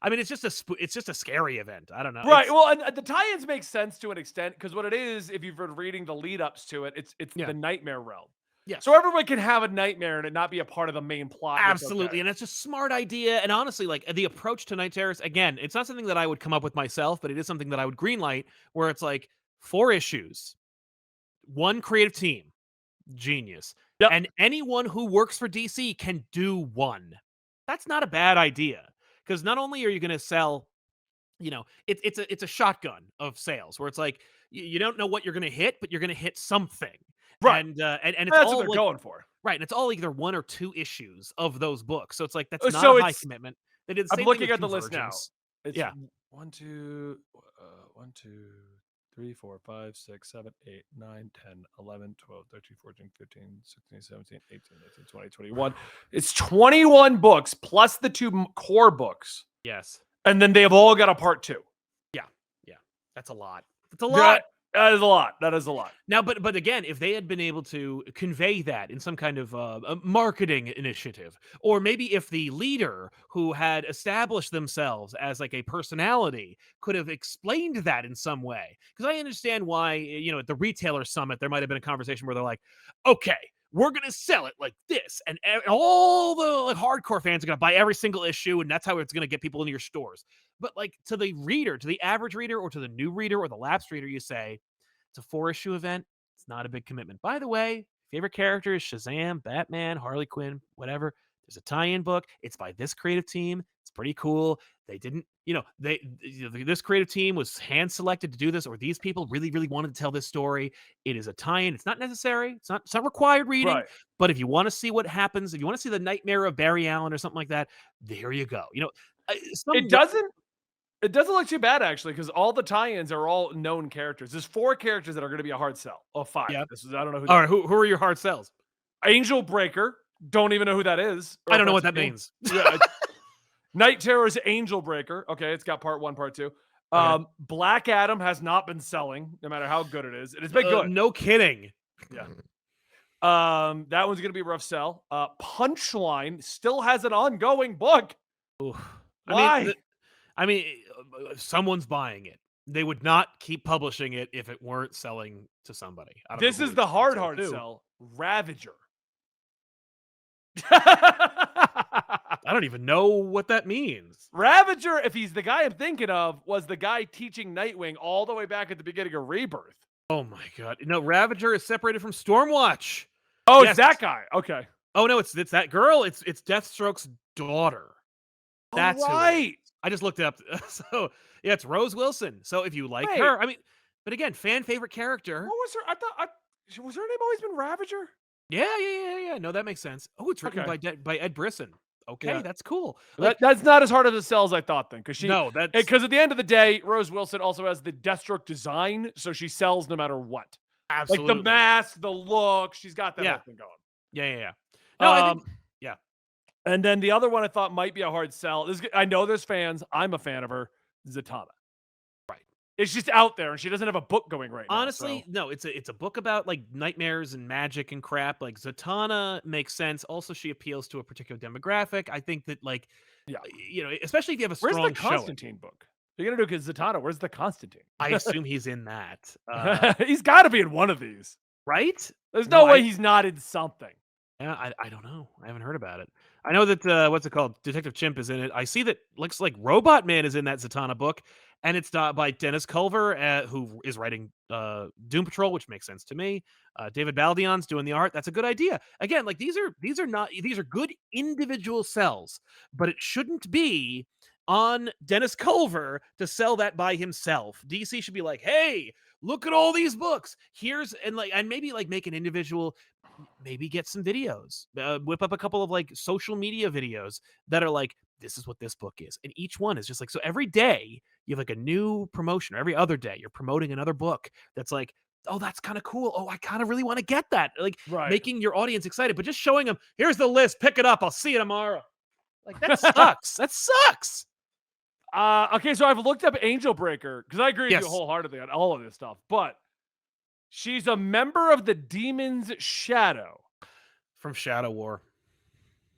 I mean, it's just a scary event. I don't know. Right. Well, and the tie-ins make sense to an extent because what it is, if you've been reading the lead-ups to it, it's the Nightmare Realm. Yes. So everyone can have a nightmare and it not be a part of the main plot. and it's Absolutely, okay. and it's a smart idea. And honestly, like the approach to Night Terrors, again, it's not something that I would come up with myself, but it is something that I would greenlight. Where it's like 4 issues, one creative team, genius, Yep. and anyone who works for DC can do one. That's not a bad idea because not only are you going to sell, it's a shotgun of sales where it's like you don't know what you're going to hit, but you're going to hit something, Right. and it's That's what all they're like going for. right, and it's all either 1 or 2 issues of those books, so it's like, that's not a So high it's commitment. They did the I'm same thing looking with at the list now. Convergence. It's Yeah. 1, 2, 1, 2, 3, 4, 5, 6, 7, 8, 9, 10, 11, 12, 13, 14, 15, 16, 17, 18, 19, 20, 21. It's 21 books plus the 2 core books. Yes. And then they have all got a part 2. Yeah, yeah. That's a lot. That's a lot! That is a lot. That is a lot. Now, but again, if they had been able to convey that in some kind of a marketing initiative, or maybe if the leader who had established themselves as like a personality could have explained that in some way, because I understand why at the retailer summit there might have been a conversation where they're like, okay, we're gonna sell it like this, and all the like hardcore fans are gonna buy every single issue, and that's how it's gonna get people into your stores. But like to the reader, to the average reader, or to the new reader, or the lapsed reader, you say it's a 4 issue event. It's not a big commitment. By the way, favorite character is Shazam, Batman, Harley Quinn, whatever. There's a tie-in book. It's by this creative team. It's pretty cool. They didn't, this creative team was hand selected to do this, or these people really, really wanted to tell this story. It is a tie-in. It's not necessary. It's not required reading. Right. But if you want to see what happens, if you want to see the nightmare of Barry Allen or something like that, there you go. It doesn't look too bad actually, because all the tie-ins are all known characters. There's 4 characters that are going to be a hard sell. Oh, 5. Yeah. I don't know who. All right, who are your hard sells? Angel Breaker. Don't even know who that is. I don't know what that means. Yeah. Night Terror's Angel Breaker. Okay, it's got part 1, part 2. Okay. Black Adam has not been selling, no matter how good it is. It has been good. No kidding. Yeah. That one's gonna be a rough sell. Punchline still has an ongoing book. Oof. Why? I mean, someone's buying it. They would not keep publishing it if it weren't selling to somebody. I don't know This who is it's the gonna hard to. sell. Ravager. I don't even know what that means. Ravager, if he's the guy I'm thinking of, was the guy teaching Nightwing all the way back at the beginning of Rebirth. Oh my god! No, Ravager is separated from Stormwatch. Oh, Yes. it's that guy. Okay. Oh no, it's that girl. It's Deathstroke's daughter. That's All who it right. is. I just looked it up. So yeah, it's Rose Wilson. So if you like Wait. her, I mean, but again, fan favorite character. What was her? Was her name always been Ravager? Yeah. No, that makes sense. Oh, it's written Okay. by Ed Brisson. Okay, Yeah. that's cool. That's not as hard of a sell as I thought then, because that's because at the end of the day, Rose Wilson also has the Deathstroke design, so she sells no matter what. absolutely Like the mask, the look, she's got that Yeah. whole thing going. Yeah. No, I think And then the other one I thought might be a hard sell. I know there's fans. I'm a fan of her. Zatanna. Right. It's just out there, and she doesn't have a book going right now. honestly, no, it's a book about like nightmares and magic and crap. Like Zatanna makes sense. Also, she appeals to a particular demographic. I think that Yeah. Especially if you have a Where's strong the showing. Constantine book? You're gonna do Zatanna. Where's the Constantine? I assume he's in that. He's got to be in one of these. Right? There's No, no way I- he's not in something. Yeah, I don't know. I haven't heard about it. I know that what's it called? Detective Chimp is in it. I see that looks like Robot Man is in that Zatanna book, and it's by Dennis Culver, who is writing Doom Patrol, which makes sense to me. David Baldion's doing the art. That's a good idea. Again, like these are good individual sells, but it shouldn't be on Dennis Culver to sell that by himself. DC should be like, hey, look at all these books. And maybe like make an individual. Maybe get some videos, whip up a couple of like social media videos that are like, this is what this book is. And each one is just like, so every day you have like a new promotion, or every other day you're promoting another book that's like, oh, that's kind of cool. Oh, I kind of really want to get that. Like Right. making your audience excited, but just showing them, here's the list, pick it up. I'll see you tomorrow. Like that sucks. That sucks. Okay, so I've looked up Angel Breaker because I agree with Yes. you wholeheartedly on all of this stuff, but she's a member of the Demon's Shadow. From Shadow War.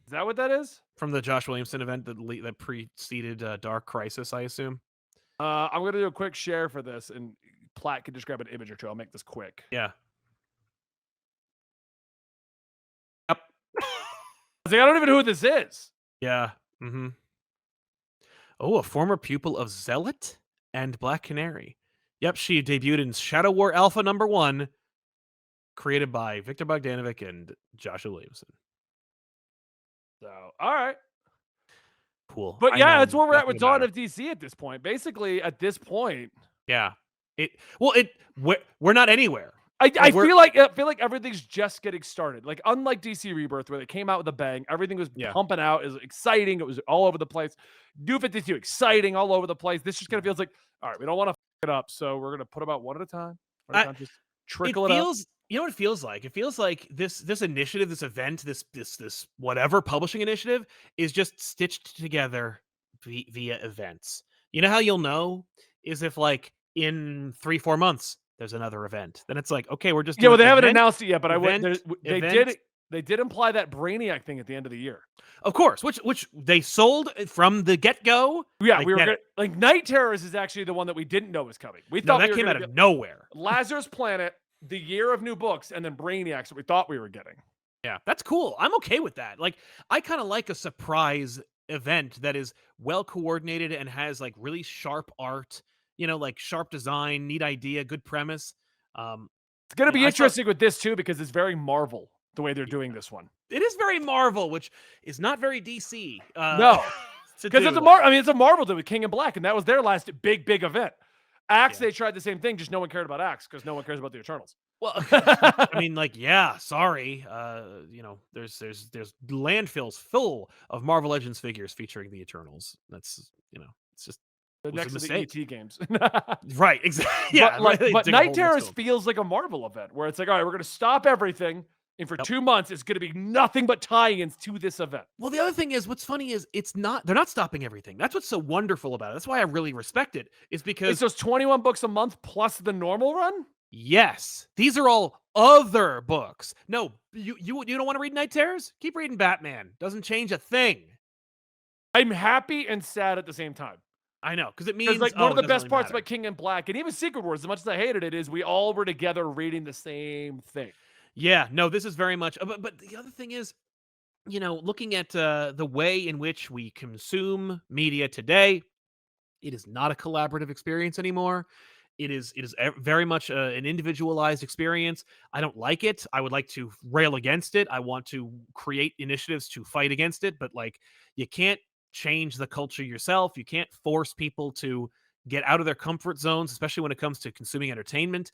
Is that what that is? From the Josh Williamson event that preceded Dark Crisis, I assume. I'm going to do a quick share for this, and Platt can just grab an image or two. I'll make this quick. Yeah. was like, I don't even know who this is. Yeah. Mm-hmm. Oh, a former pupil of Zealot and Black Canary. Yep, she debuted in Shadow War Alpha #1, created by Victor Bogdanovic and Joshua Williamson. So, all right. Cool. But I yeah, know that's where we're at nothing with about Dawn her. of DC at this point. Basically, at this point, Yeah. We're not anywhere. I Like we're feel like everything's just getting started. Like unlike DC Rebirth, where they came out with a bang, everything was yeah. pumping out, it was exciting, it was all over the place. New 52, exciting, all over the place. This just kind of feels like, all right, we don't want to f it up, so we're gonna put them out one at a time. One at a I time, just it trickle it out. feels you know what it feels like? It feels like this initiative, this event, this whatever publishing initiative is just stitched together via events. You know how you'll know is if like in 3-4 months there's another event. Then it's like, okay, we're just Yeah, well, doing they haven't event, announced it yet, but I would. event, They event. did imply that Brainiac thing at the end of the year. Of course, which they sold from the get-go. Yeah, I we were get gonna, it. like Night Terrors is actually the one that we didn't know was coming. We No, thought we that were came gonna out get of nowhere. Lazarus Planet, the year of new books, and then Brainiacs that we thought we were getting. Yeah, that's cool. I'm okay with that. Like, I kind of like a surprise event that is well coordinated and has like really sharp art, like sharp design, neat idea, good premise. Um, It's gonna be I saw interesting with this too because it's very Marvel the way they're doing this one. it is very Marvel, which is not very DC. No, To because do. it's a Marvel thing with King in Black, and that was their last big event. Axe, Yeah. they tried the same thing, just no one cared about Axe because no one cares about the Eternals. Well, I mean, like, yeah, sorry. There's landfills full of Marvel Legends figures featuring the Eternals. That's it's just The was a next to the mistake. ET games. Right, exactly. Yeah, but dig a hole Night in the Terrors stone. feels like a Marvel event where it's like, all right, we're gonna stop everything, and for Yep. 2 months, it's gonna be nothing but tie-ins to this event. Well, the other thing is, what's funny is they're not stopping everything. That's what's so wonderful about it. That's why I really respect it. Is It's because those 21 books a month plus the normal run. yes, these are all other books. No, you don't want to read Night Terrors? Keep reading Batman. Doesn't change a thing. I'm happy and sad at the same time. I know, because it Because means like one of it the doesn't best really parts matter. about King in Black and even Secret Wars, as much as I hated it, is we all were together reading the same thing. Yeah, no, this is very much. But the other thing is, looking at the way in which we consume media today, it is not a collaborative experience anymore. It is very much an individualized experience. I don't like it. I would like to rail against it. I want to create initiatives to fight against it, but like you can't change the culture yourself. You can't force people to get out of their comfort zones, especially when it comes to consuming entertainment.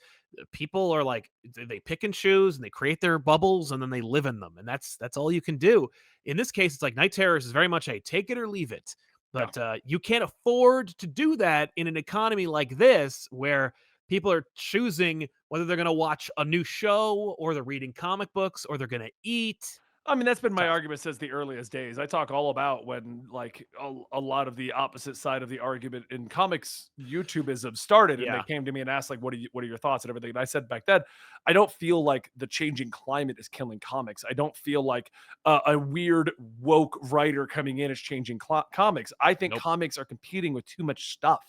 People are like they pick and choose and they create their bubbles and then they live in them, and that's all you can do. In this case, it's like Night Terrors is very much a take it or leave it. But you can't afford to do that in an economy like this, where people are choosing whether they're going to watch a new show or they're reading comic books or they're going to eat. I mean, that's been my Tough. argument since the earliest days. I talk all about when like a lot of the opposite side of the argument in comics YouTubeism started, and they Yeah. came to me and asked like, what are your thoughts and everything?" And I said back then, I don't feel like the changing climate is killing comics. I don't feel like a weird woke writer coming in is changing comics. I think Nope. comics are competing with too much stuff.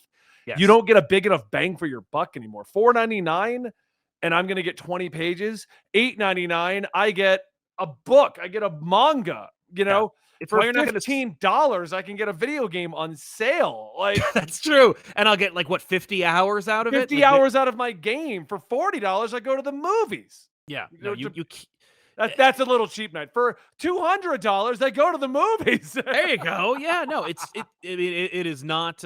Yes. You don't get a big enough bang for your buck anymore. $4.99, and I'm gonna get 20 pages. $8.99, I get a book. I get a manga. Yeah. It's For why you're not going to. $15, I can get a video game on sale. Like That's true. And I'll get like what 50 hours out of it. 50 Like, hours out of my game. For $40, I go to the movies. Yeah. You No, know, you. that's a little cheap night. For $200, I go to the movies. There you go. Yeah. No. It is not.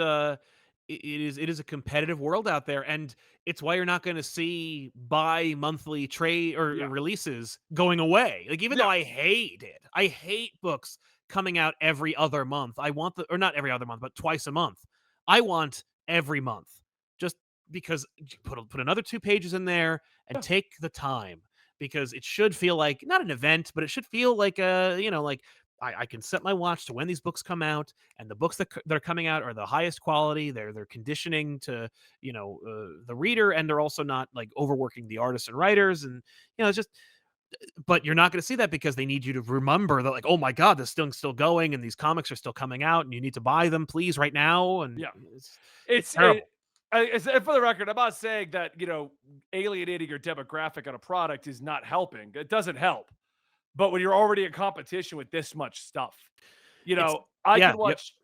It is a competitive world out there, and it's why you're not going to see bi-monthly trade or Yeah. releases going away. Like even Yeah. though I hate books coming out every other month. I want or not every other month, but twice a month. I want every month, just because put another 2 pages in there and Yeah. take the time, because it should feel like not an event, but it should feel like like I can set my watch to when these books come out, and the books that are coming out are the highest quality. They're conditioning to the reader, and they're also not like overworking the artists and writers, and it's just. But you're not going to see that because they need you to remember that, like, oh my god, this thing's still going, and these comics are still coming out, and you need to buy them, please, right now. And Yeah. it's terrible. For the record, I'm not saying that, alienating your demographic on a product is not helping. It doesn't help. But when you're already in competition with this much stuff, you It's know, I yeah, can yep. watch.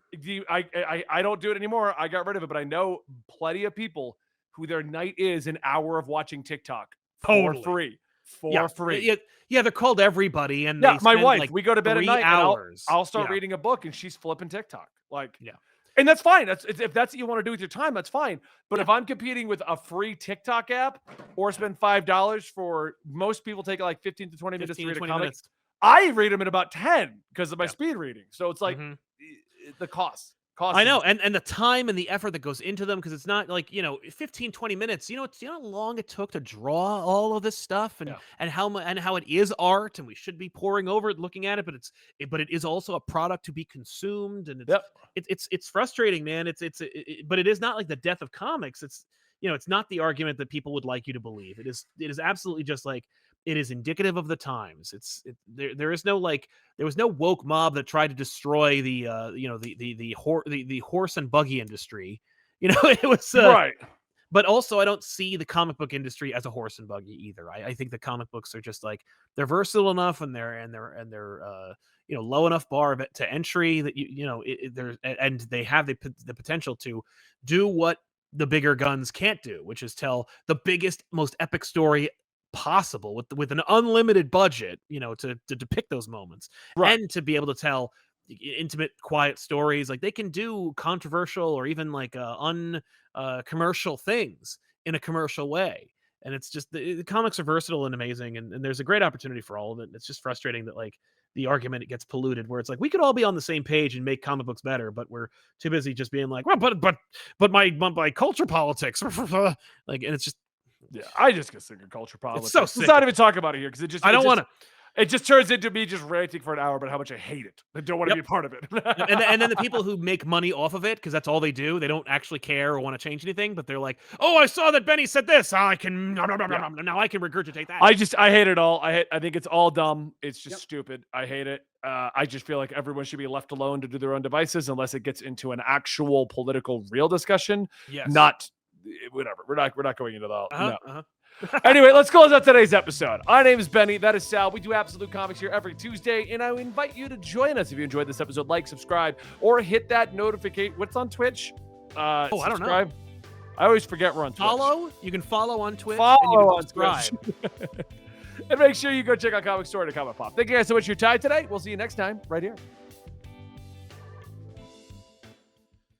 I don't do it anymore. I got rid of it, but I know plenty of people who their night is an hour of watching TikTok for Totally. free. Yeah. For free. Yeah, they're called Everybody, and Yeah, they my spend, wife, like, we go to bed at 3 night and hours. I'll start Yeah. reading a book and she's flipping TikTok. Like, Yeah. and that's fine. If that's what you want to do with your time, that's fine. But Yeah. if I'm competing with a free TikTok app or spend $5 for most people take like 15 to 20 minutes to 15 to read a 20 comic, minutes. I read them in about 10 because of my Yeah. speed reading. So it's like Mhm. the cost. Cost I is- know, and the time and the effort that goes into them, because it's not like, 15, 20 minutes. You know how long it took to draw all of this stuff, and Yeah. and how it is art, and we should be poring over it, looking at it, but it is also a product to be consumed, and Yep. it's frustrating, man. But it is not like the death of comics. It's not the argument that people would like you to believe. It is absolutely just like, it is indicative of the times. There is no, like, there was no woke mob that tried to destroy the horse and buggy industry. It was Right. But also, I don't see the comic book industry as a horse and buggy either. I think the comic books are just like, they're versatile enough, and they're low enough bar to entry that and they have the potential to do what the bigger guns can't do, which is tell the biggest, most epic story possible with an unlimited budget, to depict those moments, Right. and to be able to tell intimate, quiet stories. Like, they can do controversial or even like commercial things in a commercial way. And it's just, the comics are versatile and amazing, and there's a great opportunity for all of it. It's just frustrating that, like, the argument, it gets polluted, where it's like, we could all be on the same page and make comic books better, but we're too busy just being like, well, but my culture politics, like, and it's just, Yeah. I just get sick of culture politics. so Let's sick not of even talk about it here because I don't want to. it just turns into me just ranting for an hour about how much I hate it. I don't want to Yep. be a part of it. And then the people who make money off of it, because that's all they do, they don't actually care or want to change anything, but they're like, oh, I saw that Benny said this, I can now I can regurgitate that. I hate it all. I think it's all dumb. It's just Yep. stupid. I hate it. I just feel like everyone should be left alone to do their own devices unless it gets into an actual political real discussion. Yes. Not whatever. We're not going into that. Uh-huh, No. uh-huh. Anyway, let's close out today's episode. My name is Benny. That is Sal. We do Absolute Comics here every Tuesday, and I invite you to join us if you enjoyed this episode. Like, subscribe, or hit that notification. What's on Twitch? I don't know. Subscribe. I always forget we're on Twitch. Follow. You can follow on Twitch. Follow and you can on subscribe. Twitch. And make sure you go check out Comic Story to Comic Pop. Thank you guys so much for your time today. We'll see you next time right here.